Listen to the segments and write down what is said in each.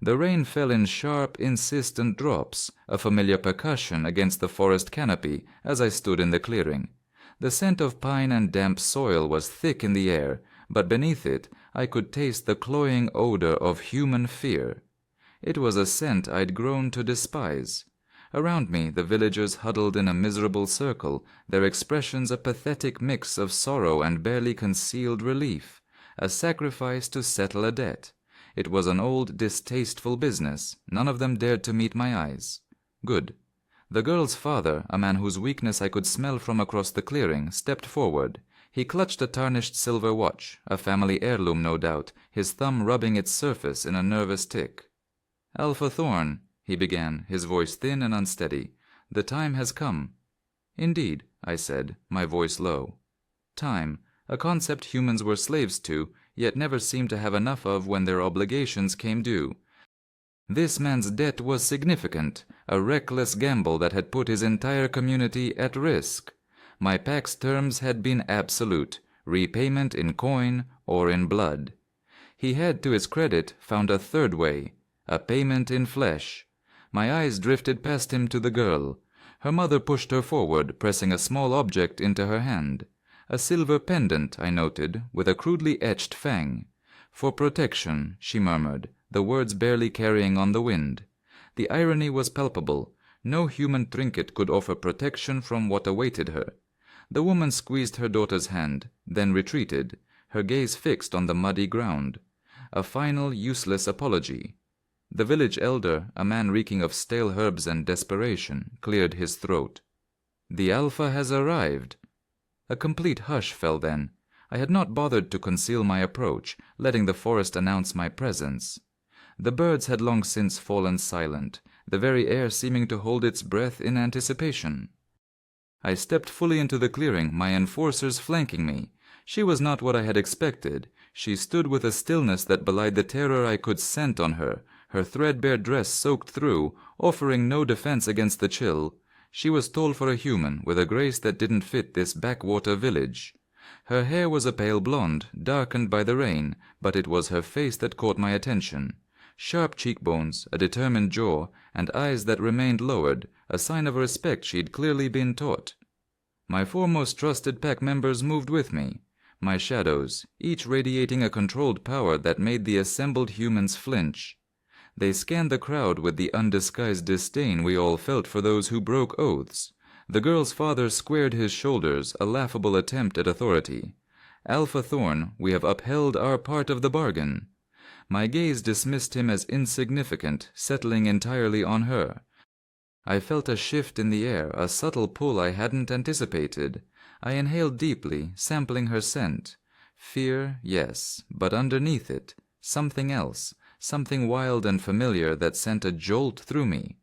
The rain fell in sharp, insistent drops, a familiar percussion against the forest canopy as I stood in the clearing. The scent of pine and damp soil was thick in the air, but beneath it I could taste the cloying odor of human fear. It was a scent I'd grown to despise. Around me the villagers huddled in a miserable circle, their expressions a pathetic mix of sorrow and barely concealed relief, a sacrifice to settle a debt. It was an old, distasteful business. None of them dared to meet my eyes. Good. The girl's father, a man whose weakness I could smell from across the clearing, stepped forward. He clutched a tarnished silver watch, a family heirloom no doubt, his thumb rubbing its surface in a nervous tick. "Alpha Thorn," he began, his voice thin and unsteady. "The time has come." "Indeed," I said, my voice low. Time, a concept humans were slaves to, yet never seemed to have enough of when their obligations came due. This man's debt was significant, a reckless gamble that had put his entire community at risk. My pack's terms had been absolute, repayment in coin or in blood. He had, to his credit, found a third way, a payment in flesh. My eyes drifted past him to the girl. Her mother pushed her forward, pressing a small object into her hand. A silver pendant, I noted, with a crudely etched fang. "For protection," she murmured, the words barely carrying on the wind. The irony was palpable. No human trinket could offer protection from what awaited her. The woman squeezed her daughter's hand, then retreated, her gaze fixed on the muddy ground. A final, useless apology. The village elder, a man reeking of stale herbs and desperation, cleared his throat. "The Alpha has arrived." A complete hush fell then. I had not bothered to conceal my approach, letting the forest announce my presence. The birds had long since fallen silent, the very air seeming to hold its breath in anticipation. I stepped fully into the clearing, my enforcers flanking me. She was not what I had expected. She stood with a stillness that belied the terror I could scent on her, her threadbare dress soaked through, offering no defense against the chill. She was tall for a human, with a grace that didn't fit this backwater village. Her hair was a pale blonde, darkened by the rain, but it was her face that caught my attention. Sharp cheekbones, a determined jaw, and eyes that remained lowered, a sign of respect she'd clearly been taught. My foremost trusted pack members moved with me, my shadows, each radiating a controlled power that made the assembled humans flinch. They scanned the crowd with the undisguised disdain we all felt for those who broke oaths. The girl's father squared his shoulders, a laughable attempt at authority. "Alpha Thorn, we have upheld our part of the bargain." My gaze dismissed him as insignificant, settling entirely on her. I felt a shift in the air, a subtle pull I hadn't anticipated. I inhaled deeply, sampling her scent. Fear, yes, but underneath it, something else, something wild and familiar that sent a jolt through me.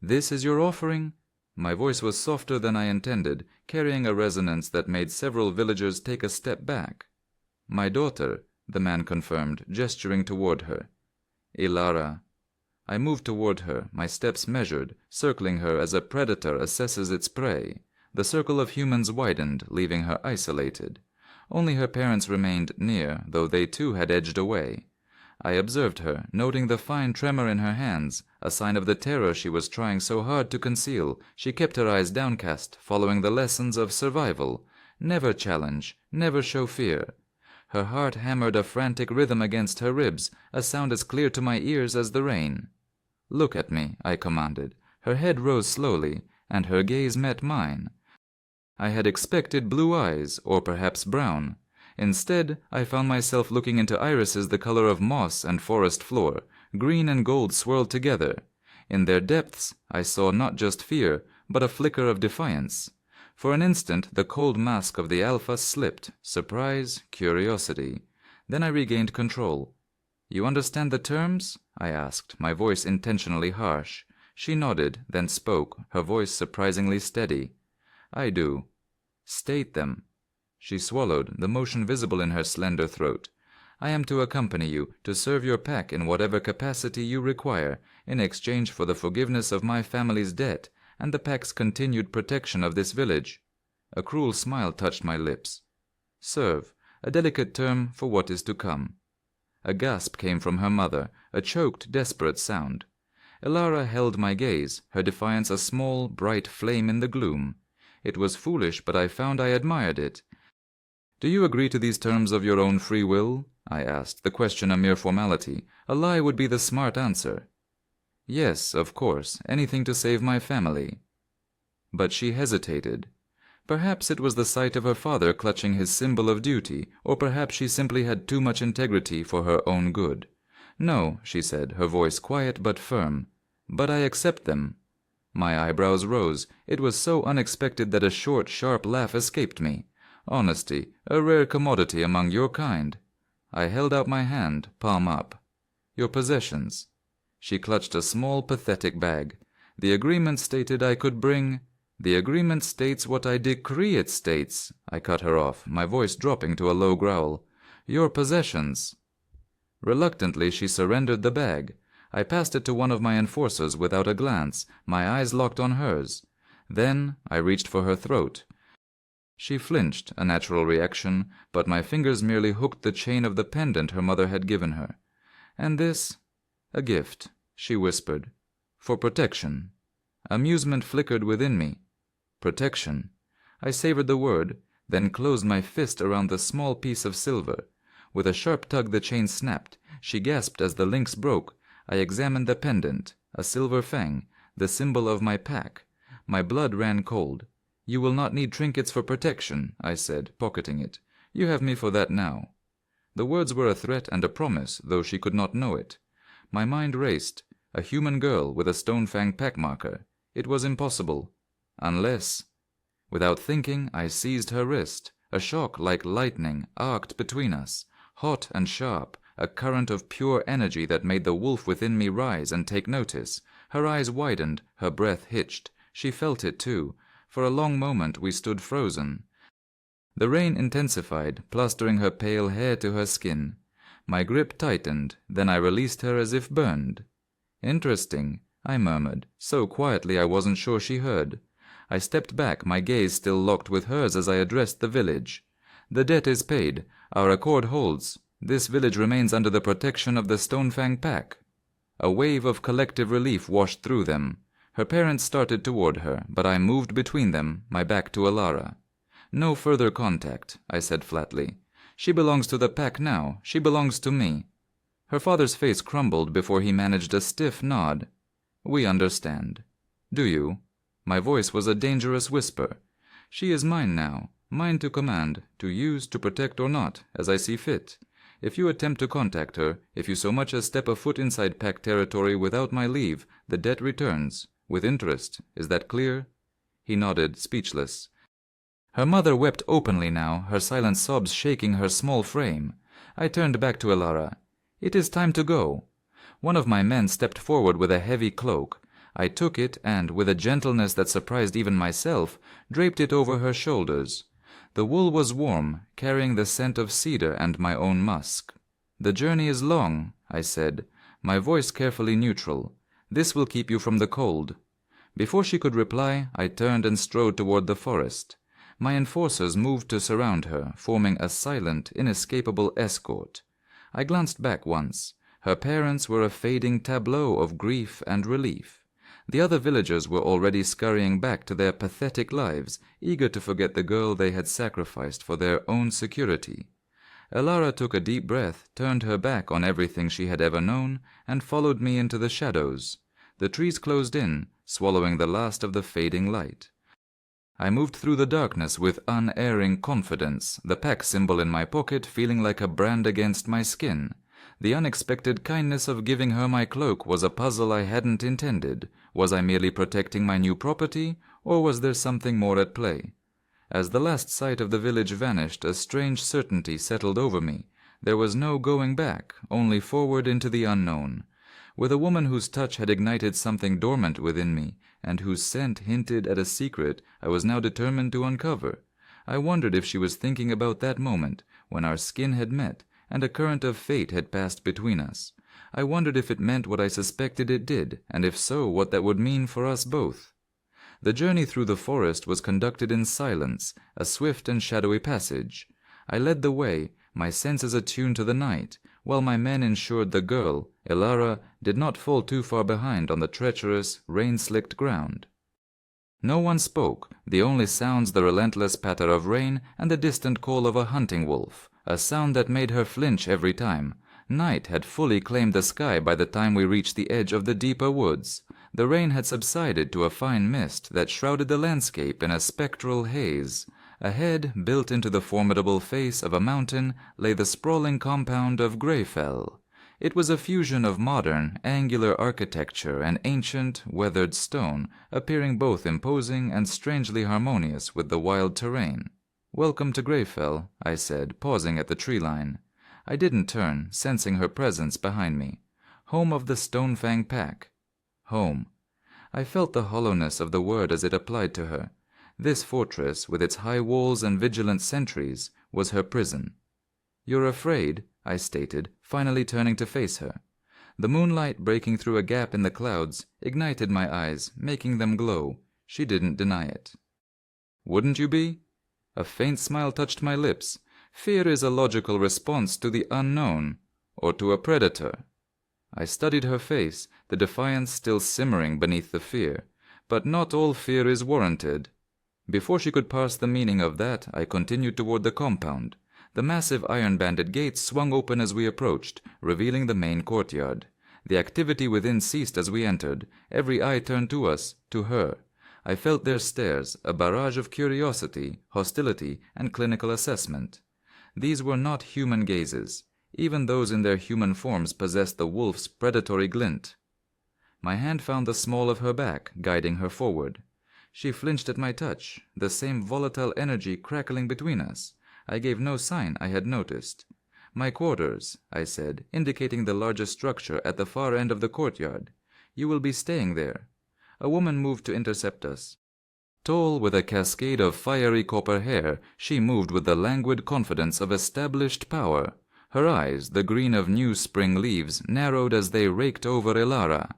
"This is your offering?" My voice was softer than I intended, carrying a resonance that made several villagers take a step back. "My daughter," the man confirmed, gesturing toward her. "Ilara." I moved toward her, my steps measured, circling her as a predator assesses its prey. The circle of humans widened, leaving her isolated. Only her parents remained near, though they too had edged away. I observed her, noting the fine tremor in her hands, a sign of the terror she was trying so hard to conceal. She kept her eyes downcast, following the lessons of survival. Never challenge, never show fear. Her heart hammered a frantic rhythm against her ribs, a sound as clear to my ears as the rain. "Look at me," I commanded. Her head rose slowly, and her gaze met mine. I had expected blue eyes, or perhaps brown. Instead, I found myself looking into irises the color of moss and forest floor, green and gold swirled together. In their depths, I saw not just fear, but a flicker of defiance. For an instant, the cold mask of the Alpha slipped, surprise, curiosity. Then I regained control. "You understand the terms?" I asked, my voice intentionally harsh. She nodded, then spoke, her voice surprisingly steady. "I do." "State them." She swallowed, the motion visible in her slender throat. "I am to accompany you, to serve your pack in whatever capacity you require, in exchange for the forgiveness of my family's debt, and the pack's continued protection of this village." A cruel smile touched my lips. "Serve, a delicate term for what is to come." A gasp came from her mother, a choked, desperate sound. Elara held my gaze, her defiance a small, bright flame in the gloom. It was foolish, but I found I admired it. "Do you agree to these terms of your own free will?" I asked, the question a mere formality. A lie would be the smart answer. "Yes, of course, anything to save my family." But she hesitated. Perhaps it was the sight of her father clutching his symbol of duty, or perhaps she simply had too much integrity for her own good. "No," she said, her voice quiet but firm. "But I accept them." My eyebrows rose. It was so unexpected that a short, sharp laugh escaped me. "Honesty, a rare commodity among your kind." I held out my hand, palm up. "Your possessions." She clutched a small, pathetic bag. "The agreement stated I could bring—" "The agreement states what I decree it states," I cut her off, my voice dropping to a low growl. "Your possessions." Reluctantly she surrendered the bag. I passed it to one of my enforcers without a glance, my eyes locked on hers. Then I reached for her throat. She flinched, a natural reaction, but my fingers merely hooked the chain of the pendant her mother had given her. "And this?" "A gift," she whispered. "For protection." Amusement flickered within me. Protection. I savored the word, then closed my fist around the small piece of silver. With a sharp tug the chain snapped. She gasped as the links broke. I examined the pendant, a silver fang, the symbol of my pack. My blood ran cold. "You will not need trinkets for protection," I said, pocketing it. "You have me for that now." The words were a threat and a promise, though she could not know it. My mind raced. A human girl with a stone-fang pack marker. It was impossible. Unless... Without thinking, I seized her wrist. A shock like lightning arced between us, hot and sharp, a current of pure energy that made the wolf within me rise and take notice. Her eyes widened, her breath hitched. She felt it too. For a long moment we stood frozen. The rain intensified, plastering her pale hair to her skin. My grip tightened, then I released her as if burned. "Interesting," I murmured, so quietly I wasn't sure she heard. I stepped back, my gaze still locked with hers as I addressed the village. "The debt is paid. Our accord holds. This village remains under the protection of the Stonefang Pack." A wave of collective relief washed through them. Her parents started toward her, but I moved between them, my back to Elara. "No further contact," I said flatly. "She belongs to the pack now. She belongs to me." Her father's face crumbled before he managed a stiff nod. "We understand." "Do you?" My voice was a dangerous whisper. "She is mine now, mine to command, to use, to protect or not, as I see fit. If you attempt to contact her, if you so much as step a foot inside pack territory without my leave, the debt returns. With interest. Is that clear?" He nodded, speechless. Her mother wept openly now, her silent sobs shaking her small frame. I turned back to Elara. "It is time to go." One of my men stepped forward with a heavy cloak. I took it and, with a gentleness that surprised even myself, draped it over her shoulders. The wool was warm, carrying the scent of cedar and my own musk. "The journey is long," I said, my voice carefully neutral. "This will keep you from the cold." Before she could reply, I turned and strode toward the forest. My enforcers moved to surround her, forming a silent, inescapable escort. I glanced back once. Her parents were a fading tableau of grief and relief. The other villagers were already scurrying back to their pathetic lives, eager to forget the girl they had sacrificed for their own security. Elara took a deep breath, turned her back on everything she had ever known, and followed me into the shadows. The trees closed in, swallowing the last of the fading light. I moved through the darkness with unerring confidence, the pack symbol in my pocket feeling like a brand against my skin. The unexpected kindness of giving her my cloak was a puzzle I hadn't intended. Was I merely protecting my new property, or was there something more at play? As the last sight of the village vanished, a strange certainty settled over me. There was no going back, only forward into the unknown. With a woman whose touch had ignited something dormant within me, and whose scent hinted at a secret I was now determined to uncover. I wondered if she was thinking about that moment, when our skin had met, and a current of fate had passed between us. I wondered if it meant what I suspected it did, and if so, what that would mean for us both. The journey through the forest was conducted in silence, a swift and shadowy passage. I led the way, my senses attuned to the night, while my men ensured the girl, Elara, did not fall too far behind on the treacherous, rain-slicked ground. No one spoke, the only sounds the relentless patter of rain and the distant call of a hunting wolf, a sound that made her flinch every time. Night had fully claimed the sky by the time we reached the edge of the deeper woods. The rain had subsided to a fine mist that shrouded the landscape in a spectral haze. Ahead, built into the formidable face of a mountain, lay the sprawling compound of Greyfell. It was a fusion of modern, angular architecture and ancient, weathered stone, appearing both imposing and strangely harmonious with the wild terrain. "Welcome to Greyfell," I said, pausing at the tree line. I didn't turn, sensing her presence behind me. Home of the Stonefang pack. Home. I felt the hollowness of the word as it applied to her. This fortress, with its high walls and vigilant sentries, was her prison. "You're afraid," I stated, finally turning to face her. The moonlight, breaking through a gap in the clouds, ignited my eyes, making them glow. She didn't deny it. "Wouldn't you be?" A faint smile touched my lips. Fear is a logical response to the unknown, or to a predator. I studied her face, the defiance still simmering beneath the fear. But not all fear is warranted. Before she could parse the meaning of that, I continued toward the compound. The massive iron-banded gates swung open as we approached, revealing the main courtyard. The activity within ceased as we entered. Every eye turned to us, to her. I felt their stares, a barrage of curiosity, hostility, and clinical assessment. These were not human gazes. Even those in their human forms possessed the wolf's predatory glint. My hand found the small of her back, guiding her forward. She flinched at my touch, the same volatile energy crackling between us. I gave no sign I had noticed. "My quarters," I said, indicating the largest structure at the far end of the courtyard. "You will be staying there." A woman moved to intercept us. Tall, with a cascade of fiery copper hair, she moved with the languid confidence of established power. Her eyes, the green of new spring leaves, narrowed as they raked over Elara.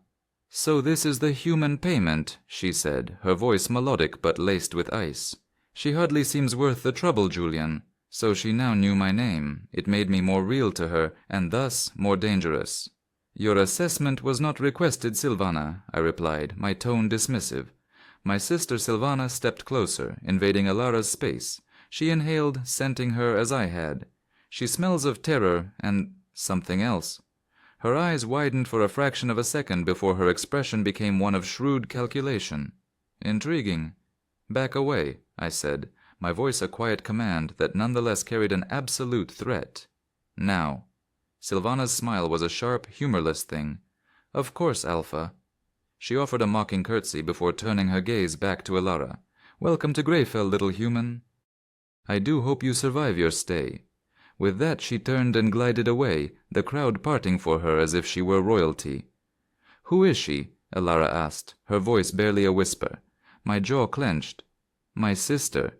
"So this is the human payment," she said, her voice melodic but laced with ice. "She hardly seems worth the trouble, Julian." So she now knew my name. It made me more real to her, and thus more dangerous. "Your assessment was not requested, Silvana," I replied, my tone dismissive. My sister Silvana stepped closer, invading Elara's space. She inhaled, scenting her as I had. "She smells of terror and something else." Her eyes widened for a fraction of a second before her expression became one of shrewd calculation. "Intriguing." "Back away," I said, my voice a quiet command that nonetheless carried an absolute threat. "Now." Silvana's smile was a sharp, humorless thing. "Of course, Alpha." She offered a mocking curtsy before turning her gaze back to Elara. "Welcome to Greyfell, little human. I do hope you survive your stay." With that she turned and glided away, the crowd parting for her as if she were royalty. "Who is she?" Elara asked, her voice barely a whisper. My jaw clenched. "My sister."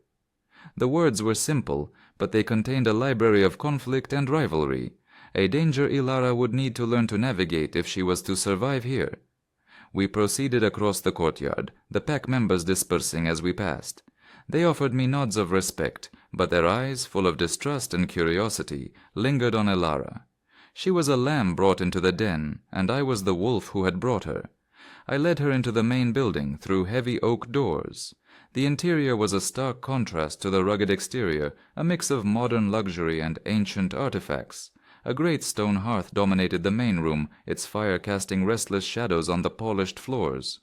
The words were simple, but they contained a library of conflict and rivalry, a danger Elara would need to learn to navigate if she was to survive here. We proceeded across the courtyard, the pack members dispersing as we passed. They offered me nods of respect, but their eyes, full of distrust and curiosity, lingered on Elara. She was a lamb brought into the den, and I was the wolf who had brought her. I led her into the main building through heavy oak doors. The interior was a stark contrast to the rugged exterior, a mix of modern luxury and ancient artifacts. A great stone hearth dominated the main room, its fire casting restless shadows on the polished floors.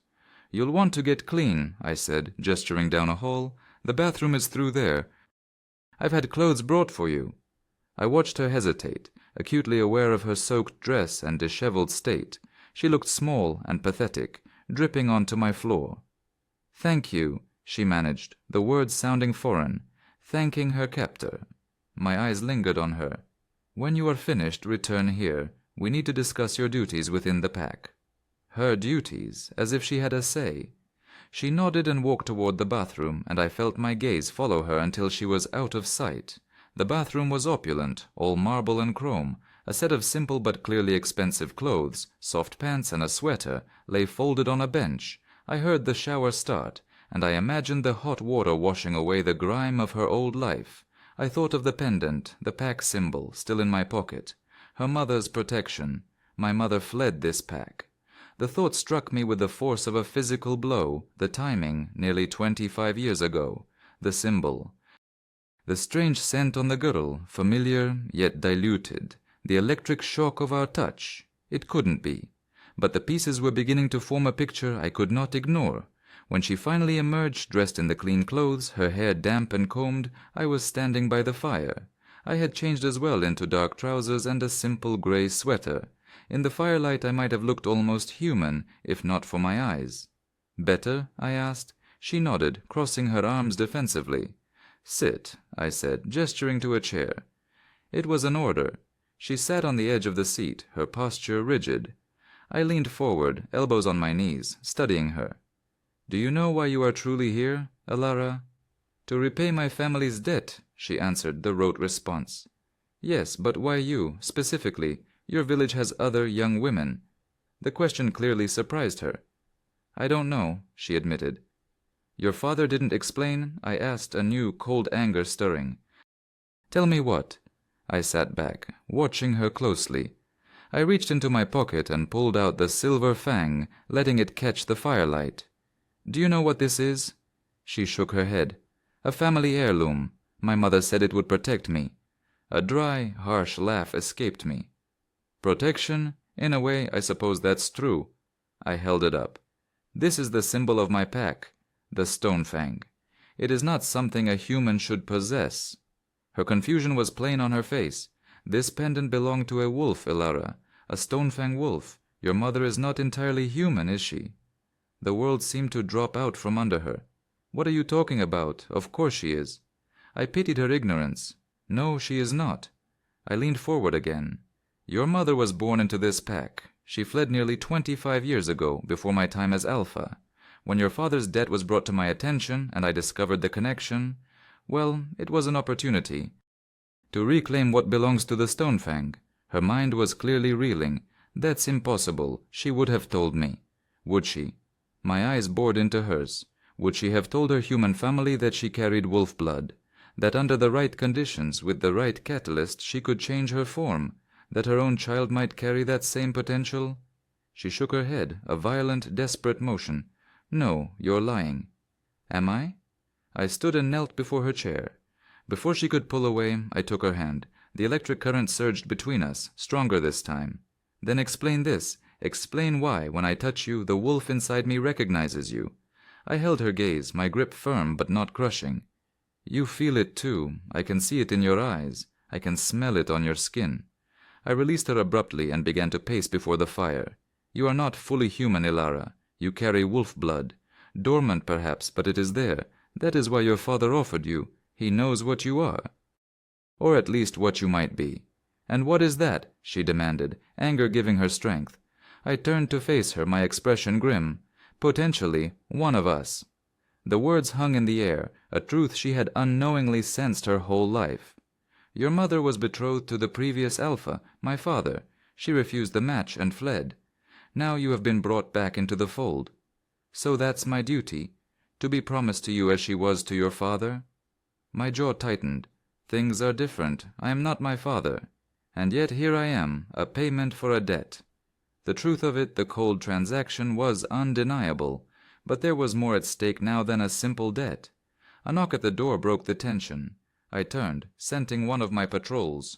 "You'll want to get clean," I said, gesturing down a hall. "The bathroom is through there. I've had clothes brought for you." I watched her hesitate, acutely aware of her soaked dress and disheveled state. She looked small and pathetic, dripping onto my floor. "Thank you," she managed, the words sounding foreign, thanking her captor. My eyes lingered on her. "When you are finished, return here. We need to discuss your duties within the pack." Her duties, as if she had a say. She nodded and walked toward the bathroom, and I felt my gaze follow her until she was out of sight. The bathroom was opulent, all marble and chrome. A set of simple but clearly expensive clothes, soft pants and a sweater, lay folded on a bench. I heard the shower start, and I imagined the hot water washing away the grime of her old life. I thought of the pendant, the pack symbol, still in my pocket. Her mother's protection. My mother fled this pack. The thought struck me with the force of a physical blow, the timing, nearly 25 years ago, the symbol. The strange scent on the girl, familiar yet diluted, the electric shock of our touch. It couldn't be. But the pieces were beginning to form a picture I could not ignore. When she finally emerged, dressed in the clean clothes, her hair damp and combed, I was standing by the fire. I had changed as well into dark trousers and a simple gray sweater. In the firelight I might have looked almost human, if not for my eyes. "Better?" I asked. She nodded, crossing her arms defensively. "Sit," I said, gesturing to a chair. It was an order. She sat on the edge of the seat, her posture rigid. I leaned forward, elbows on my knees, studying her. "Do you know why you are truly here, Alara?" "To repay my family's debt," she answered the rote response. "Yes, but why you, specifically? Your village has other young women." The question clearly surprised her. "I don't know," she admitted. "Your father didn't explain?" I asked, a new cold anger stirring. "Tell me what?" I sat back, watching her closely. I reached into my pocket and pulled out the silver fang, letting it catch the firelight. "Do you know what this is?" She shook her head. "A family heirloom. My mother said it would protect me." A dry, harsh laugh escaped me. "Protection? In a way, I suppose that's true." I held it up. "This is the symbol of my pack, the stone fang. It is not something a human should possess." Her confusion was plain on her face. "This pendant belonged to a wolf, Ilara, a stone-fang wolf. Your mother is not entirely human, is she?" The world seemed to drop out from under her. "What are you talking about? Of course she is." I pitied her ignorance. "No, she is not." I leaned forward again. "Your mother was born into this pack. She fled nearly 25 years ago, before my time as Alpha. When your father's death was brought to my attention, and I discovered the connection, well, it was an opportunity to reclaim what belongs to the Stonefang." Her mind was clearly reeling. "That's impossible. She would have told me." "Would she?" My eyes bored into hers. Would she have told her human family that she carried wolf blood? That under the right conditions, with the right catalyst, she could change her form? That her own child might carry that same potential? She shook her head, a violent, desperate motion. "No, you're lying." "Am I?" I stood and knelt before her chair. Before she could pull away, I took her hand. The electric current surged between us, stronger this time. "Then explain this. Explain why, when I touch you, the wolf inside me recognizes you." I held her gaze, my grip firm but not crushing. "You feel it too. I can see it in your eyes. I can smell it on your skin." I released her abruptly and began to pace before the fire. "You are not fully human, Ilara. You carry wolf blood. Dormant, perhaps, but it is there. That is why your father offered you. He knows what you are. Or at least what you might be." "And what is that?" she demanded, anger giving her strength. I turned to face her, my expression grim. "Potentially, one of us." The words hung in the air, a truth she had unknowingly sensed her whole life. "Your mother was betrothed to the previous Alpha, my father. She refused the match and fled. Now you have been brought back into the fold. So that's my duty, to be promised to you as she was to your father?" My jaw tightened. Things are different. I am not my father. And yet here I am, a payment for a debt. The truth of it, the cold transaction, was undeniable. But there was more at stake now than a simple debt. A knock at the door broke the tension. I turned, scenting one of my patrols.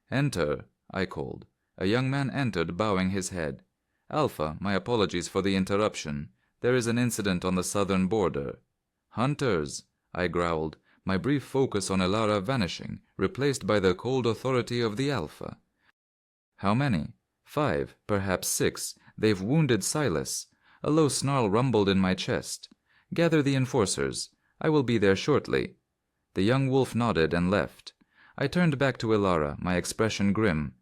"Enter," I called. A young man entered, bowing his head. "Alpha, my apologies for the interruption. There is an incident on the southern border." "Hunters," I growled, my brief focus on Ilara vanishing, replaced by the cold authority of the Alpha. "How many?" "5, perhaps 6. They've wounded Silas." A low snarl rumbled in my chest. "Gather the enforcers. I will be there shortly." The young wolf nodded and left. I turned back to Ilara, my expression grim.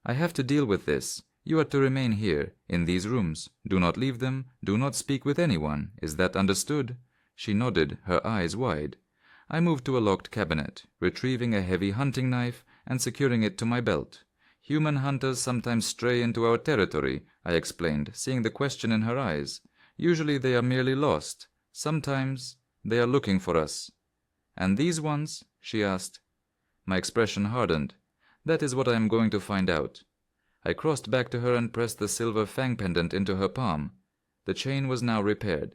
"I have to deal with this. You are to remain here, in these rooms. Do not leave them. Do not speak with anyone. Is that understood?" She nodded, her eyes wide. I moved to a locked cabinet, retrieving a heavy hunting knife and securing it to my belt. "Human hunters sometimes stray into our territory," I explained, seeing the question in her eyes. "Usually they are merely lost. Sometimes they are looking for us." "And these ones?" she asked. My expression hardened. "That is what I am going to find out. I crossed back to her and pressed the silver fang pendant into her palm. The chain was now repaired.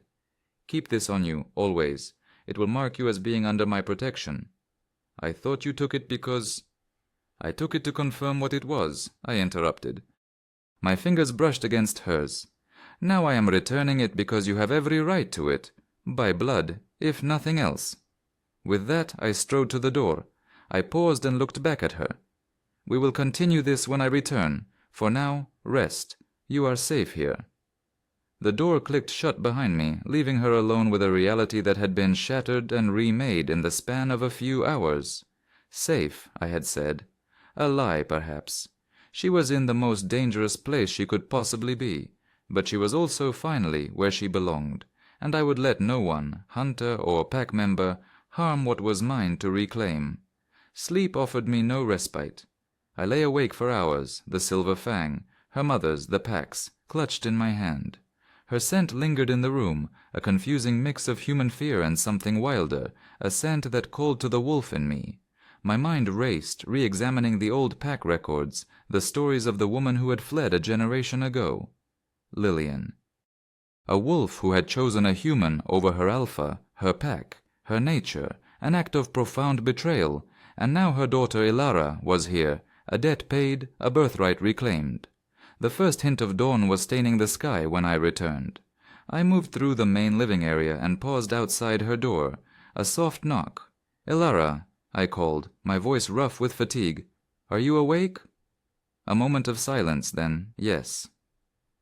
"Keep this on you, always. It will mark you as being under my protection." "I thought you took it because—" "I took it to confirm what it was," I interrupted. My fingers brushed against hers. "Now I am returning it because you have every right to it. By blood, if nothing else." With that, I strode to the door. I paused and looked back at her. "We will continue this when I return. For now, rest. You are safe here." The door clicked shut behind me, leaving her alone with a reality that had been shattered and remade in the span of a few hours. Safe, I had said. A lie, perhaps. She was in the most dangerous place she could possibly be, but she was also finally where she belonged, and I would let no one, hunter or pack member, harm what was mine to reclaim. Sleep offered me no respite. I lay awake for hours, the silver fang, her mother's, the pack's, clutched in my hand. Her scent lingered in the room, a confusing mix of human fear and something wilder, a scent that called to the wolf in me. My mind raced, re-examining the old pack records, the stories of the woman who had fled a generation ago. Lillian. A wolf who had chosen a human over her alpha, her pack, her nature, an act of profound betrayal, and now her daughter Ilara was here, a debt paid, a birthright reclaimed. The first hint of dawn was staining the sky when I returned. I moved through the main living area and paused outside her door. A soft knock. "Ilara," I called, my voice rough with fatigue. "Are you awake?" A moment of silence, then, yes.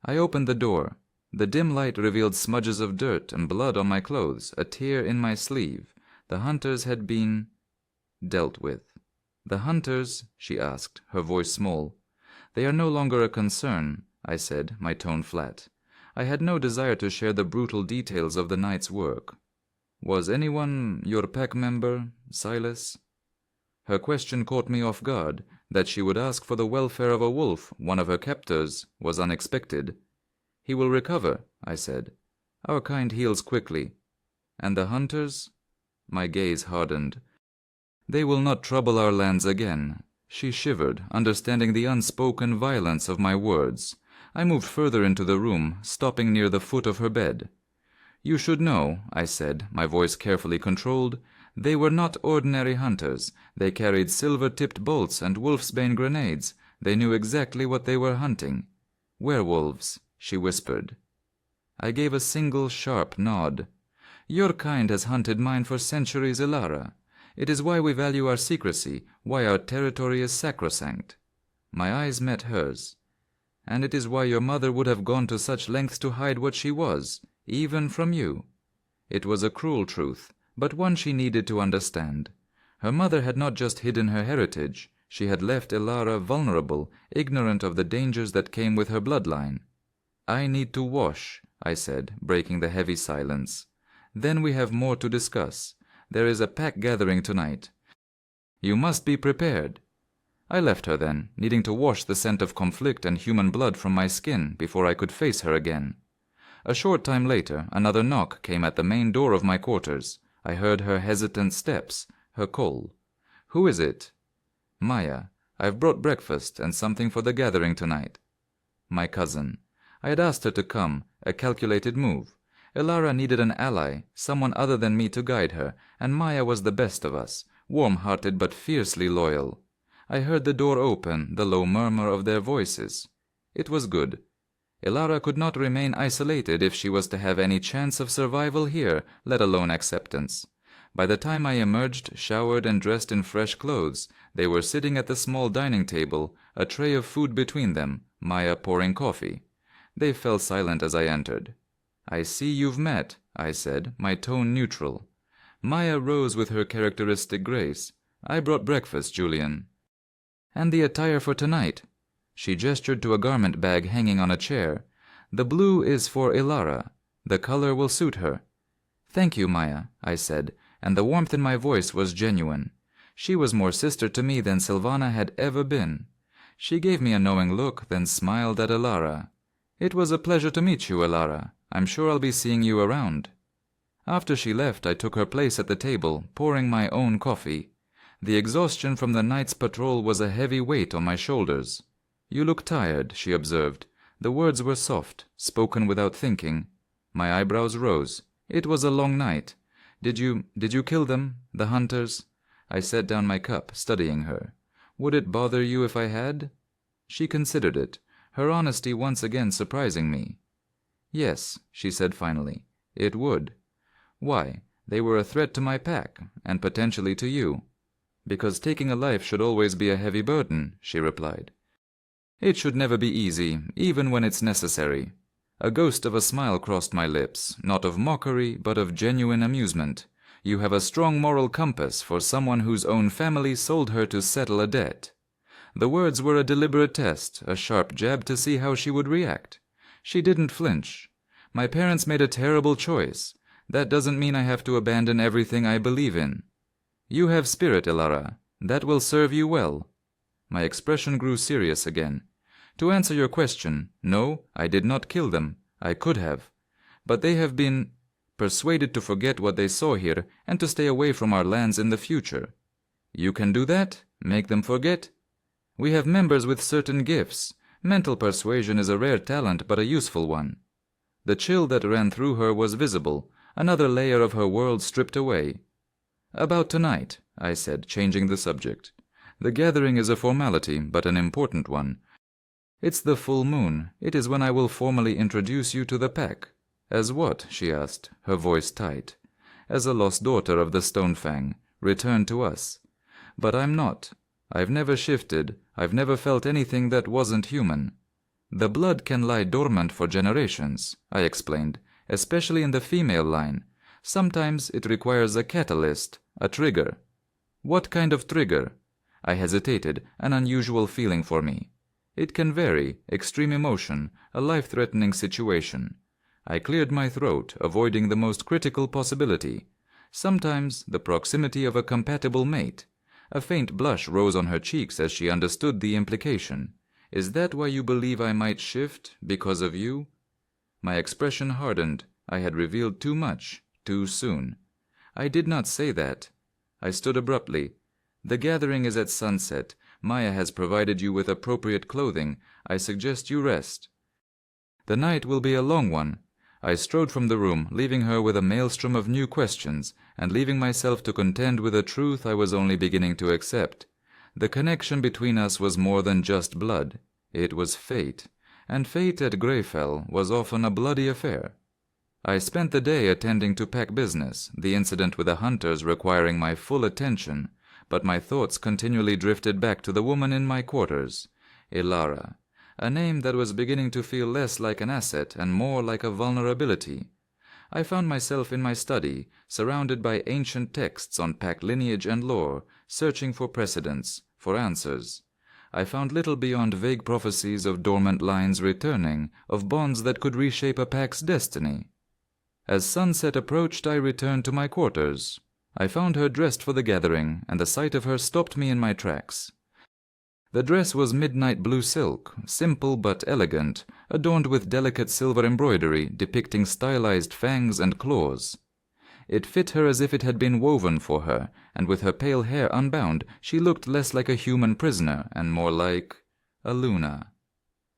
I opened the door. The dim light revealed smudges of dirt and blood on my clothes, a tear in my sleeve. The hunters had been dealt with. "The hunters?" she asked, her voice small. "They are no longer a concern," I said, my tone flat. I had no desire to share the brutal details of the night's work. "Was anyone your pack member, Silas?" Her question caught me off guard. That she would ask for the welfare of a wolf, one of her captors, was unexpected. "He will recover," I said. "Our kind heals quickly." "And the hunters?" My gaze hardened. "They will not trouble our lands again." She shivered, understanding the unspoken violence of my words. I moved further into the room, stopping near the foot of her bed. "You should know," I said, my voice carefully controlled, "they were not ordinary hunters. They carried silver-tipped bolts and wolfsbane grenades. They knew exactly what they were hunting. Werewolves," she whispered. I gave a single sharp nod. "Your kind has hunted mine for centuries, Ilara. It is why we value our secrecy, why our territory is sacrosanct." My eyes met hers. "And it is why your mother would have gone to such lengths to hide what she was, even from you." It was a cruel truth, but one she needed to understand. Her mother had not just hidden her heritage, she had left Ilara vulnerable, ignorant of the dangers that came with her bloodline. "I need to wash," I said, breaking the heavy silence. "Then we have more to discuss. There is a pack gathering tonight. You must be prepared." I left her then, needing to wash the scent of conflict and human blood from my skin before I could face her again. A short time later, another knock came at the main door of my quarters. I heard her hesitant steps, her call. "Who is it?" "Maya. I've brought breakfast and something for the gathering tonight." My cousin. I had asked her to come, a calculated move. Ilara needed an ally, someone other than me to guide her, and Maya was the best of us, warm-hearted but fiercely loyal. I heard the door open, the low murmur of their voices. It was good. Ilara could not remain isolated if she was to have any chance of survival here, let alone acceptance. By the time I emerged, showered and dressed in fresh clothes, they were sitting at the small dining table, a tray of food between them, Maya pouring coffee. They fell silent as I entered. "I see you've met," I said, my tone neutral. Maya rose with her characteristic grace. "I brought breakfast, Julian." "And the attire for tonight." She gestured to a garment bag hanging on a chair. "The blue is for Ilara. The color will suit her." "Thank you, Maya," I said, and the warmth in my voice was genuine. She was more sister to me than Silvana had ever been. She gave me a knowing look, then smiled at Ilara. "It was a pleasure to meet you, Ilara. I'm sure I'll be seeing you around." After she left, I took her place at the table, pouring my own coffee. The exhaustion from the night's patrol was a heavy weight on my shoulders. "You look tired," she observed. The words were soft, spoken without thinking. My eyebrows rose. It was a long night. Did you kill them, the hunters?" I set down my cup, studying her. "Would it bother you if I had?" She considered it, her honesty once again surprising me. "Yes," she said finally, "it would." "Why? They were a threat to my pack, and potentially to you." "Because taking a life should always be a heavy burden," she replied. "It should never be easy, even when it's necessary." A ghost of a smile crossed my lips, not of mockery, but of genuine amusement. "You have a strong moral compass for someone whose own family sold her to settle a debt." The words were a deliberate test, a sharp jab to see how she would react. She didn't flinch. "My parents made a terrible choice. That doesn't mean I have to abandon everything I believe in." "You have spirit, Elara. That will serve you well." My expression grew serious again. "To answer your question, no, I did not kill them. I could have. But they have been persuaded to forget what they saw here and to stay away from our lands in the future." "You can do that? Make them forget?" "We have members with certain gifts. Mental persuasion is a rare talent, but a useful one." The chill that ran through her was visible, another layer of her world stripped away. "About tonight," I said, changing the subject. "The gathering is a formality, but an important one. It's the full moon. It is when I will formally introduce you to the pack." "As what?" she asked, her voice tight. "As a lost daughter of the Stonefang, returned to us. But I'm not. I've never shifted. I've never felt anything that wasn't human." "The blood can lie dormant for generations," I explained, "especially in the female line. Sometimes it requires a catalyst, a trigger." "What kind of trigger?" I hesitated, an unusual feeling for me. "It can vary, extreme emotion, a life-threatening situation." I cleared my throat, avoiding the most critical possibility. "Sometimes the proximity of a compatible mate." A faint blush rose on her cheeks as she understood the implication. "Is that why you believe I might shift, because of you?" My expression hardened. I had revealed too much, too soon. "I did not say that." I stood abruptly. "The gathering is at sunset. Maya has provided you with appropriate clothing. I suggest you rest." "The night will be a long one." I strode from the room, leaving her with a maelstrom of new questions, and leaving myself to contend with a truth I was only beginning to accept. The connection between us was more than just blood. It was fate, and fate at Greyfell was often a bloody affair. I spent the day attending to pack business, the incident with the hunters requiring my full attention, but my thoughts continually drifted back to the woman in my quarters, Elara, a name that was beginning to feel less like an asset and more like a vulnerability. I found myself in my study, surrounded by ancient texts on pack lineage and lore, searching for precedents, for answers. I found little beyond vague prophecies of dormant lines returning, of bonds that could reshape a pack's destiny. As sunset approached, I returned to my quarters. I found her dressed for the gathering, and the sight of her stopped me in my tracks. The dress was midnight blue silk, simple but elegant, adorned with delicate silver embroidery depicting stylized fangs and claws. It fit her as if it had been woven for her, and with her pale hair unbound, she looked less like a human prisoner and more like a Luna.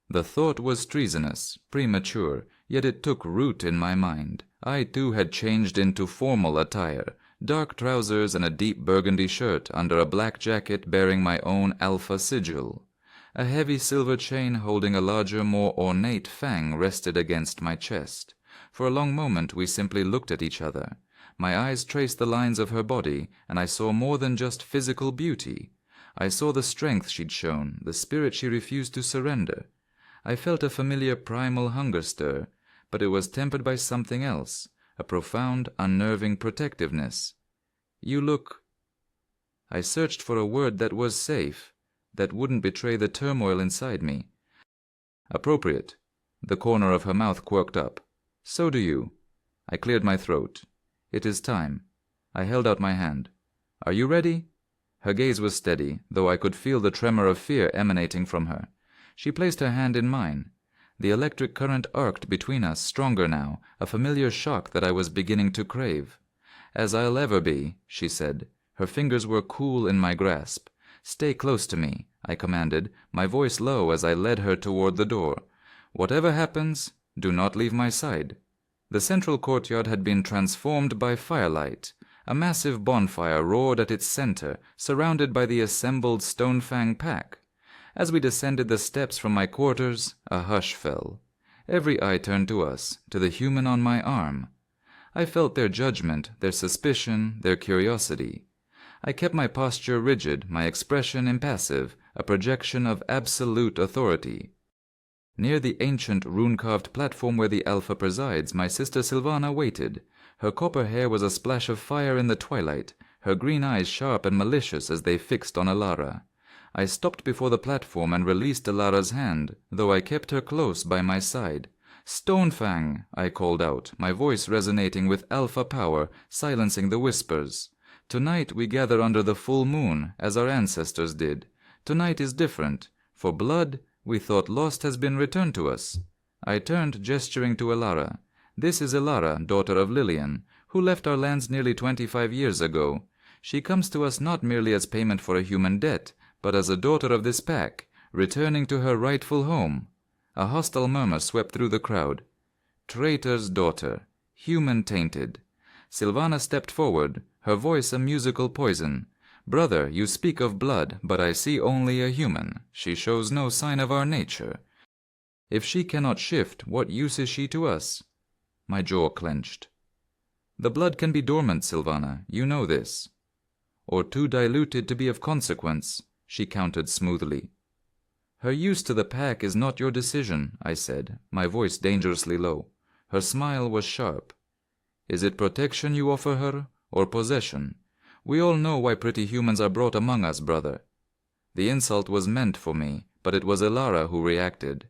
The thought was treasonous, premature, yet it took root in my mind. I too had changed into formal attire, dark trousers and a deep burgundy shirt under a black jacket bearing my own Alpha sigil. A heavy silver chain holding a larger, more ornate fang rested against my chest. For a long moment we simply looked at each other. My eyes traced the lines of her body, and I saw more than just physical beauty. I saw the strength she'd shown, the spirit she refused to surrender. I felt a familiar primal hunger stir, but it was tempered by something else, a profound, unnerving protectiveness. "You look—" I searched for a word that was safe, that wouldn't betray the turmoil inside me. "Appropriate." The corner of her mouth quirked up. "So do you." I cleared my throat. "It is time." I held out my hand. "Are you ready?" Her gaze was steady, though I could feel the tremor of fear emanating from her. She placed her hand in mine. The electric current arced between us, stronger now, a familiar shock that I was beginning to crave. "As I'll ever be," she said. Her fingers were cool in my grasp. "Stay close to me. I commanded, my voice low as I led her toward the door. "Whatever happens, do not leave my side." The central courtyard had been transformed by firelight. A massive bonfire roared at its center, surrounded by the assembled Stonefang pack. As we descended the steps from my quarters, a hush fell. Every eye turned to us, to the human on my arm. I felt their judgment, their suspicion, their curiosity. I kept my posture rigid, my expression impassive, a projection of absolute authority. Near the ancient rune-carved platform where the Alpha presides, my sister Silvana waited. Her copper hair was a splash of fire in the twilight, her green eyes sharp and malicious as they fixed on Alara. I stopped before the platform and released Alara's hand, though I kept her close by my side. "Stonefang!" I called out, my voice resonating with Alpha power, silencing the whispers. "Tonight we gather under the full moon, as our ancestors did. Tonight is different. For blood, we thought lost has been returned to us." I turned, gesturing to Alara. "This is Alara, daughter of Lillian, who left our lands nearly 25 years ago. She comes to us not merely as payment for a human debt, but as a daughter of this pack, returning to her rightful home." A hostile murmur swept through the crowd. "Traitor's daughter, human-tainted." Silvana stepped forward, her voice a musical poison. "Brother, you speak of blood, but I see only a human. She shows no sign of our nature. If she cannot shift, what use is she to us?" My jaw clenched. "The blood can be dormant, Silvana, you know this." "Or too diluted to be of consequence," she countered smoothly. "Her use to the pack is not your decision," I said, my voice dangerously low. Her smile was sharp. "Is it protection you offer her, or possession? We all know why pretty humans are brought among us, brother." The insult was meant for me, but it was Alara who reacted.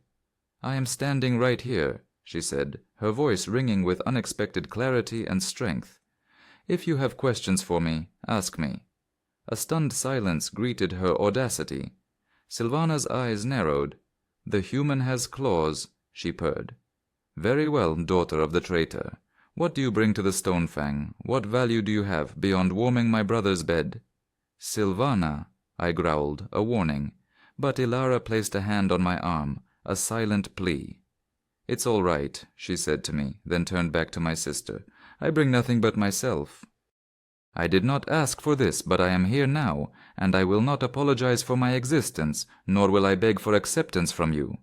"I am standing right here," she said, her voice ringing with unexpected clarity and strength. "If you have questions for me, ask me." A stunned silence greeted her audacity. Silvana's eyes narrowed. "The human has claws," she purred. "Very well, daughter of the traitor. What do you bring to the Stonefang? What value do you have, beyond warming my brother's bed?" "Silvana," I growled, a warning. But Ilara placed a hand on my arm, a silent plea. "It's all right," she said to me, then turned back to my sister. "I bring nothing but myself. I did not ask for this, but I am here now, and I will not apologize for my existence, nor will I beg for acceptance from you."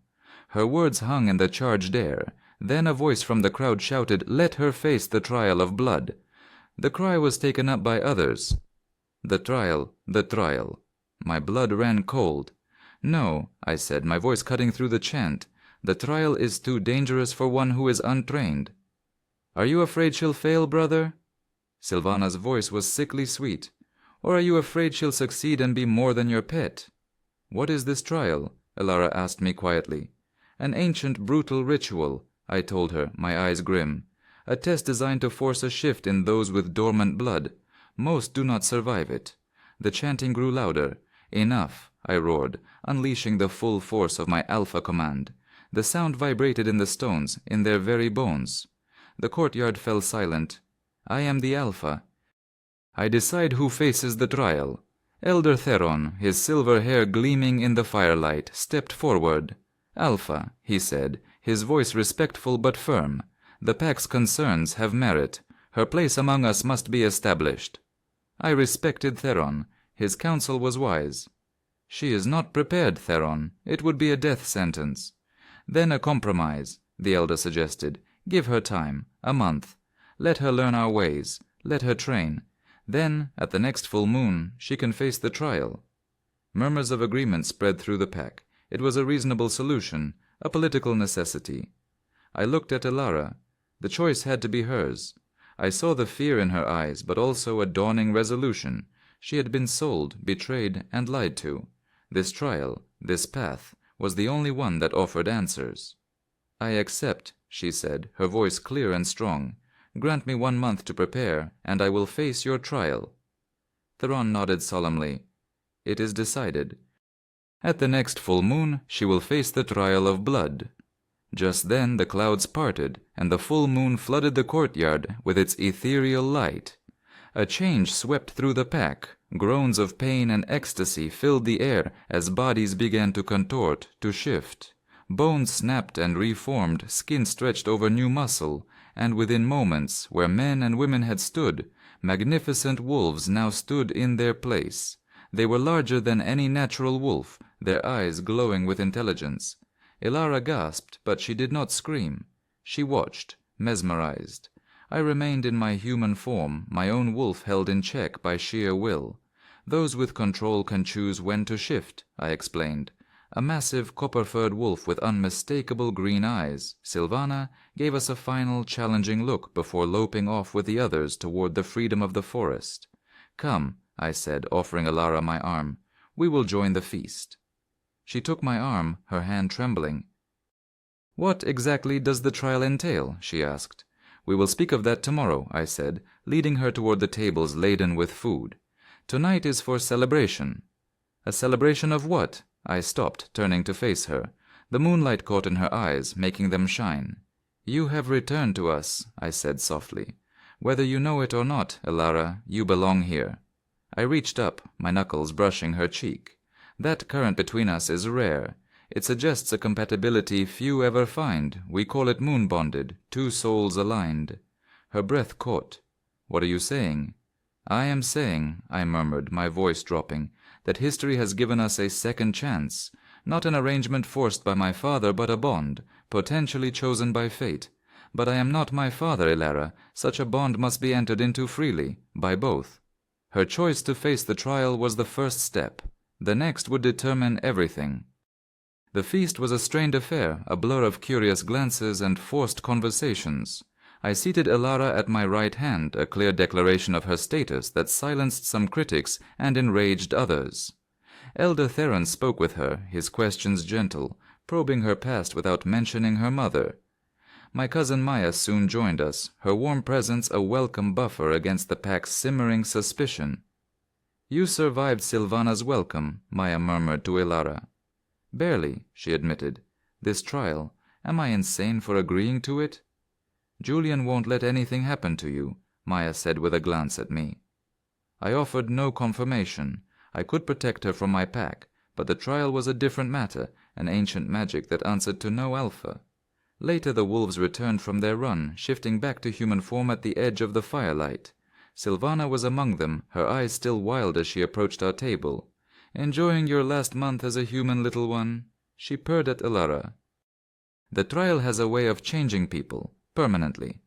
Her words hung in the charged air. Then a voice from the crowd shouted, "Let her face the trial of blood." The cry was taken up by others. "The trial, the trial." My blood ran cold. "No," I said, my voice cutting through the chant. "The trial is too dangerous for one who is untrained." "Are you afraid she'll fail, brother?" Silvana's voice was sickly sweet. "Or are you afraid she'll succeed and be more than your pet?" "What is this trial?" Alara asked me quietly. "An ancient, brutal ritual," I told her, my eyes grim. "A test designed to force a shift in those with dormant blood. Most do not survive it." The chanting grew louder. "Enough," I roared, unleashing the full force of my Alpha command. The sound vibrated in the stones, in their very bones. The courtyard fell silent. "I am the Alpha. I decide who faces the trial." Elder Theron, his silver hair gleaming in the firelight, stepped forward. "Alpha," he said, his voice respectful but firm. "The pack's concerns have merit. Her place among us must be established." I respected Theron. His counsel was wise. "She is not prepared, Theron. It would be a death sentence." "Then a compromise," the elder suggested. "Give her time, a month. Let her learn our ways. Let her train. Then, at the next full moon, she can face the trial." Murmurs of agreement spread through the pack. It was a reasonable solution, a political necessity. I looked at Alara. The choice had to be hers. I saw the fear in her eyes, but also a dawning resolution. She had been sold, betrayed, and lied to. This trial, this path, was the only one that offered answers. "I accept," she said, her voice clear and strong. "Grant me 1 month to prepare, and I will face your trial." Theron nodded solemnly. "It is decided. At the next full moon, she will face the trial of blood." Just then the clouds parted, and the full moon flooded the courtyard with its ethereal light. A change swept through the pack. Groans of pain and ecstasy filled the air as bodies began to contort, to shift. Bones snapped and reformed, skin stretched over new muscle, and within moments, where men and women had stood, magnificent wolves now stood in their place. They were larger than any natural wolf, their eyes glowing with intelligence. Ilara gasped, but she did not scream. She watched, mesmerized. I remained in my human form, my own wolf held in check by sheer will. Those with control can choose when to shift, I explained. A massive copper-furred wolf with unmistakable green eyes, Silvana, gave us a final challenging look before loping off with the others toward the freedom of the forest. "Come," I said, offering Ilara my arm. "We will join the feast." She took my arm, her hand trembling. "What exactly does the trial entail?" she asked. "We will speak of that tomorrow," I said, leading her toward the tables laden with food. "Tonight is for celebration." "A celebration of what?" I stopped, turning to face her. The moonlight caught in her eyes, making them shine. "You have returned to us," I said softly. "Whether you know it or not, Ilara, you belong here." I reached up, my knuckles brushing her cheek. "That current between us is rare. It suggests a compatibility few ever find. We call it moon-bonded, two souls aligned." Her breath caught. "What are you saying?" "I am saying," I murmured, my voice dropping, "that history has given us a second chance. Not an arrangement forced by my father, but a bond, potentially chosen by fate. But I am not my father, Ilara. Such a bond must be entered into freely, by both." Her choice to face the trial was the first step. The next would determine everything. The feast was a strained affair, a blur of curious glances and forced conversations. I seated Ilara at my right hand, a clear declaration of her status that silenced some critics and enraged others. Elder Theron spoke with her, his questions gentle, probing her past without mentioning her mother. My cousin Maya soon joined us, her warm presence a welcome buffer against the pack's simmering suspicion. "You survived Silvana's welcome," Maya murmured to Ilara. "Barely," she admitted. "This trial, am I insane for agreeing to it?" "Julian won't let anything happen to you," Maya said with a glance at me. I offered no confirmation. I could protect her from my pack, but the trial was a different matter, an ancient magic that answered to no alpha. Later the wolves returned from their run, shifting back to human form at the edge of the firelight. Silvana was among them, her eyes still wild as she approached our table. "Enjoying your last month as a human, little one?" She purred at Ilara. "The trial has a way of changing people, permanently."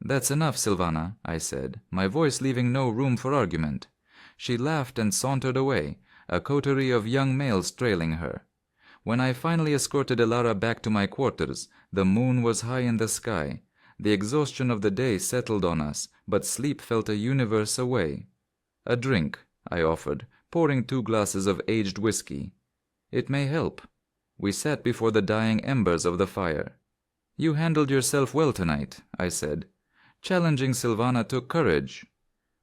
"That's enough, Silvana," I said, my voice leaving no room for argument. She laughed and sauntered away, a coterie of young males trailing her. When I finally escorted Ilara back to my quarters, the moon was high in the sky. The exhaustion of the day settled on us, but sleep felt a universe away. "A drink," I offered, pouring 2 glasses of aged whiskey. "It may help." We sat before the dying embers of the fire. "You handled yourself well tonight," I said. "Challenging Silvana took courage."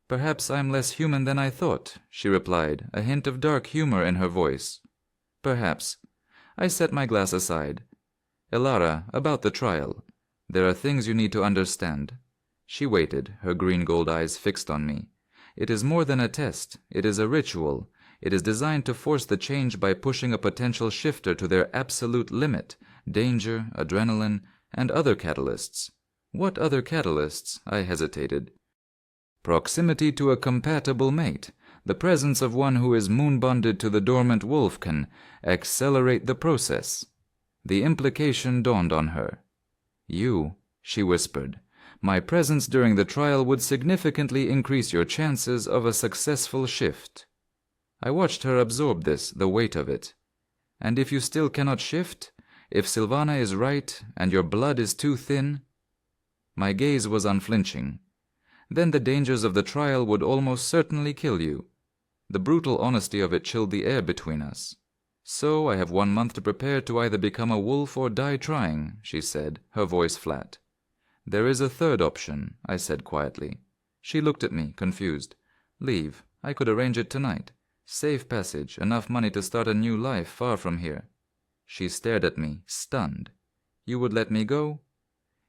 "Perhaps I'm less human than I thought," she replied, a hint of dark humor in her voice. "Perhaps." I set my glass aside. "Ilara, about the trial. There are things you need to understand." She waited, her green-gold eyes fixed on me. "It is more than a test. It is a ritual. It is designed to force the change by pushing a potential shifter to their absolute limit, danger, adrenaline, and other catalysts." "What other catalysts?" I hesitated. "Proximity to a compatible mate. The presence of one who is moon-bonded to the dormant wolf can accelerate the process." The implication dawned on her. "You," she whispered, "my presence during the trial would significantly increase your chances of a successful shift." I watched her absorb this, the weight of it. "And if you still cannot shift? If Silvana is right, and your blood is too thin?" My gaze was unflinching. "Then the dangers of the trial would almost certainly kill you." The brutal honesty of it chilled the air between us. "So I have 1 month to prepare to either become a wolf or die trying," she said, her voice flat. "There is a third option," I said quietly. She looked at me, confused. "Leave. I could arrange it tonight. Safe passage, enough money to start a new life far from here." She stared at me, stunned. "You would let me go?"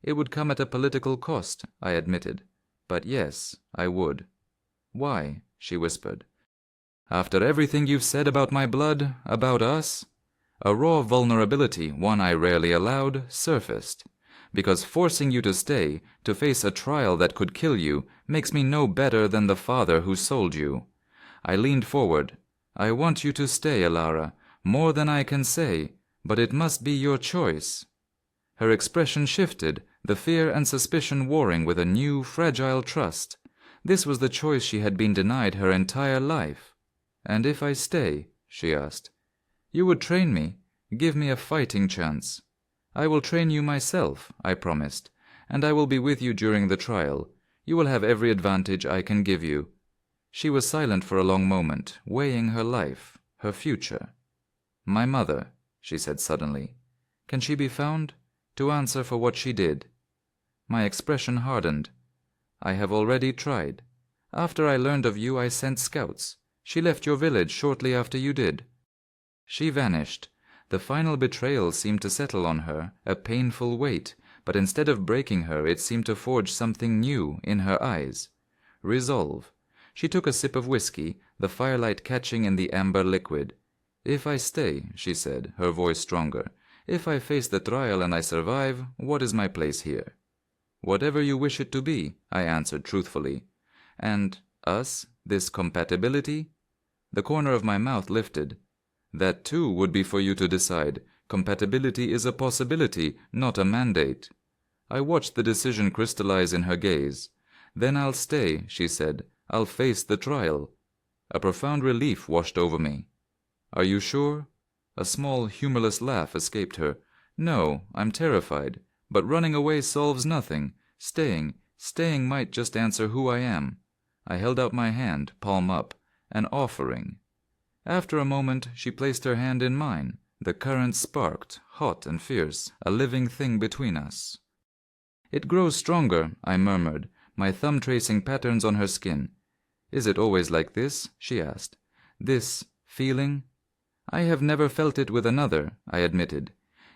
"It would come at a political cost," I admitted. "But yes, I would." "Why?" she whispered. "After everything you've said about my blood, about us?" A raw vulnerability, one I rarely allowed, surfaced. "Because forcing you to stay, to face a trial that could kill you, makes me no better than the father who sold you." I leaned forward. "I want you to stay, Alara, more than I can say, but it must be your choice." Her expression shifted, the fear and suspicion warring with a new, fragile trust. This was the choice she had been denied her entire life. "And if I stay?" she asked. "You would train me, give me a fighting chance." "I will train you myself," I promised, "and I will be with you during the trial. You will have every advantage I can give you." She was silent for a long moment, weighing her life, her future. "My mother," she said suddenly. "Can she be found? To answer for what she did?" My expression hardened. "I have already tried. After I learned of you, I sent scouts. She left your village shortly after you did." She vanished. The final betrayal seemed to settle on her, a painful weight, but instead of breaking her, it seemed to forge something new in her eyes. Resolve. She took a sip of whiskey, the firelight catching in the amber liquid. "If I stay," she said, her voice stronger, "if I face the trial and I survive, what is my place here?" "Whatever you wish it to be," I answered truthfully. "And us, this compatibility?" The corner of my mouth lifted. "That too would be for you to decide. Compatibility is a possibility, not a mandate." I watched the decision crystallize in her gaze. "Then I'll stay," she said. "I'll face the trial." A profound relief washed over me. "Are you sure?" A small, humorless laugh escaped her. "No, I'm terrified. But running away solves nothing. Staying might just answer who I am." I held out my hand, palm up, an offering. After a moment, she placed her hand in mine. The current sparked, hot and fierce, a living thing between us. "It grows stronger," I murmured, my thumb tracing patterns on her skin. "Is it always like this?" she asked. "This feeling?" "I have never felt it with another," I admitted.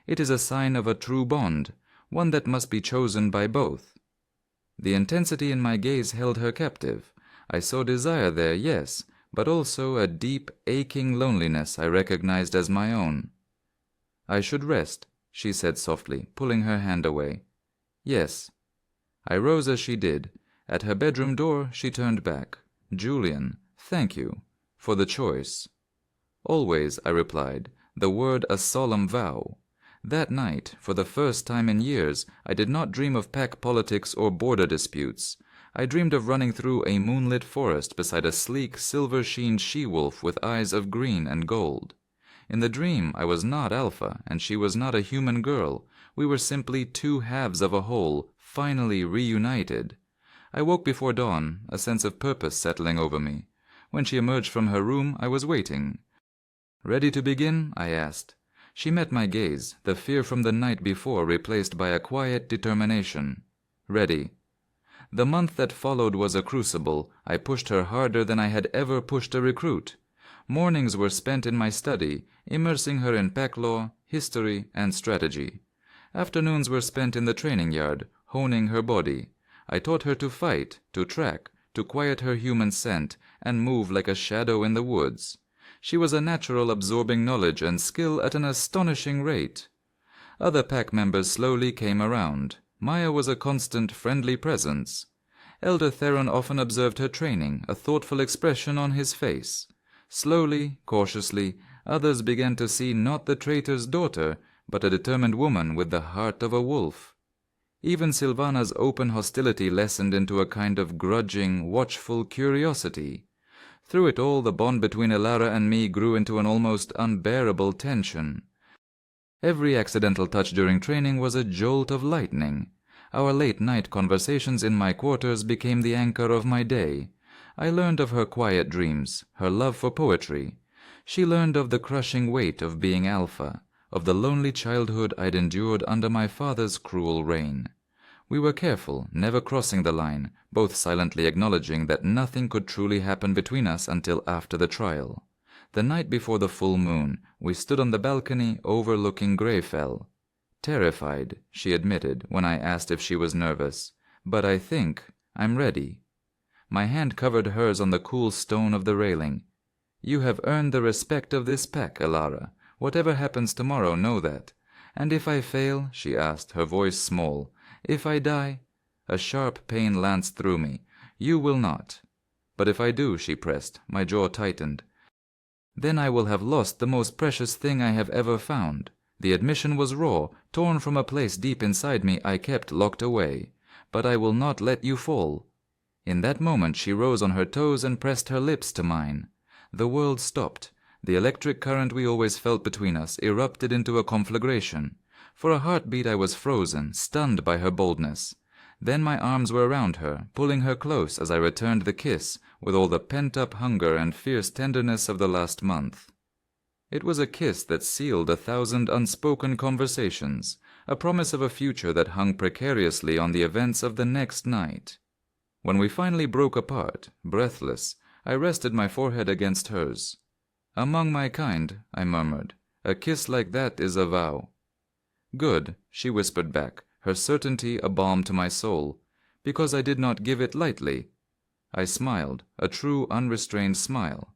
"It is a sign of a true bond, one that must be chosen by both." The intensity in my gaze held her captive. I saw desire there, yes, but also a deep, aching loneliness I recognized as my own. "I should rest," she said softly, pulling her hand away. "Yes." I rose as she did. At her bedroom door, she turned back. "Julian, thank you for the choice." "Always," I replied, the word a solemn vow. That night, for the first time in years, I did not dream of pack politics or border disputes. I dreamed of running through a moonlit forest beside a sleek, silver-sheened she-wolf with eyes of green and gold. In the dream, I was not Alpha, and she was not a human girl. We were simply two halves of a whole, finally reunited. I woke before dawn, a sense of purpose settling over me. When she emerged from her room, I was waiting. "Ready to begin?" I asked. She met my gaze, the fear from the night before replaced by a quiet determination. "Ready." The month that followed was a crucible. I pushed her harder than I had ever pushed a recruit. Mornings were spent in my study, immersing her in pack law, history, and strategy. Afternoons were spent in the training yard, honing her body. I taught her to fight, to track, to quiet her human scent, and move like a shadow in the woods. She was a natural absorbing knowledge and skill at an astonishing rate. Other pack members slowly came around. Maya was a constant, friendly presence. Elder Theron often observed her training, a thoughtful expression on his face. Slowly, cautiously, others began to see not the traitor's daughter, but a determined woman with the heart of a wolf. Even Silvana's open hostility lessened into a kind of grudging, watchful curiosity. Through it all, the bond between Elara and me grew into an almost unbearable tension. Every accidental touch during training was a jolt of lightning. Our late-night conversations in my quarters became the anchor of my day. I learned of her quiet dreams, her love for poetry. She learned of the crushing weight of being Alpha, of the lonely childhood I'd endured under my father's cruel reign. We were careful, never crossing the line, both silently acknowledging that nothing could truly happen between us until after the trial. The night before the full moon, we stood on the balcony overlooking Greyfell. "Terrified," she admitted when I asked if she was nervous. "But I think I'm ready." My hand covered hers on the cool stone of the railing. "You have earned the respect of this pack, Alara. Whatever happens tomorrow, know that. And if I fail," she asked, her voice small, "if I die?" A sharp pain lanced through me. "You will not." "But if I do," she pressed, my jaw tightened, "then I will have lost the most precious thing I have ever found." The admission was raw, torn from a place deep inside me I kept locked away. "But I will not let you fall." In that moment she rose on her toes and pressed her lips to mine. The world stopped. The electric current we always felt between us erupted into a conflagration. For a heartbeat I was frozen, stunned by her boldness. Then my arms were around her, pulling her close as I returned the kiss with all the pent-up hunger and fierce tenderness of the last month. It was a kiss that sealed 1,000 unspoken conversations, a promise of a future that hung precariously on the events of the next night. When we finally broke apart, breathless, I rested my forehead against hers. "Among my kind," I murmured, "a kiss like that is a vow." "Good," she whispered back, her certainty a balm to my soul, "because I did not give it lightly." I smiled, a true unrestrained smile.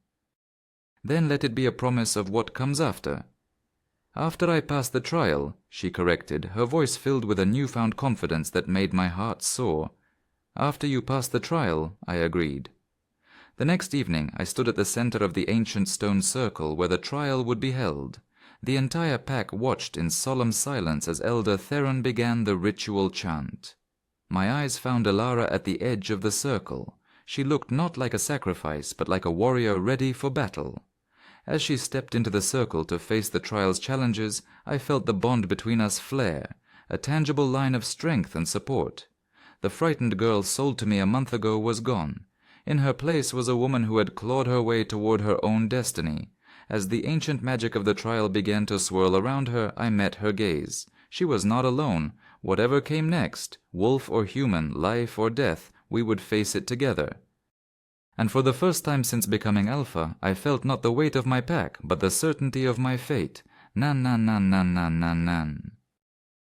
"Then let it be a promise of what comes after." "After I pass the trial," she corrected, her voice filled with a newfound confidence that made my heart soar. "After you pass the trial," I agreed. The next evening I stood at the center of the ancient stone circle where the trial would be held. The entire pack watched in solemn silence as Elder Theron began the ritual chant. My eyes found Alara at the edge of the circle. She looked not like a sacrifice, but like a warrior ready for battle. As she stepped into the circle to face the trial's challenges, I felt the bond between us flare, a tangible line of strength and support. The frightened girl sold to me a month ago was gone. In her place was a woman who had clawed her way toward her own destiny. As the ancient magic of the trial began to swirl around her, I met her gaze. She was not alone. Whatever came next, wolf or human, life or death, we would face it together. And for the first time since becoming Alpha, I felt not the weight of my pack, but the certainty of my fate. Nan nan nan nan nan nan nan.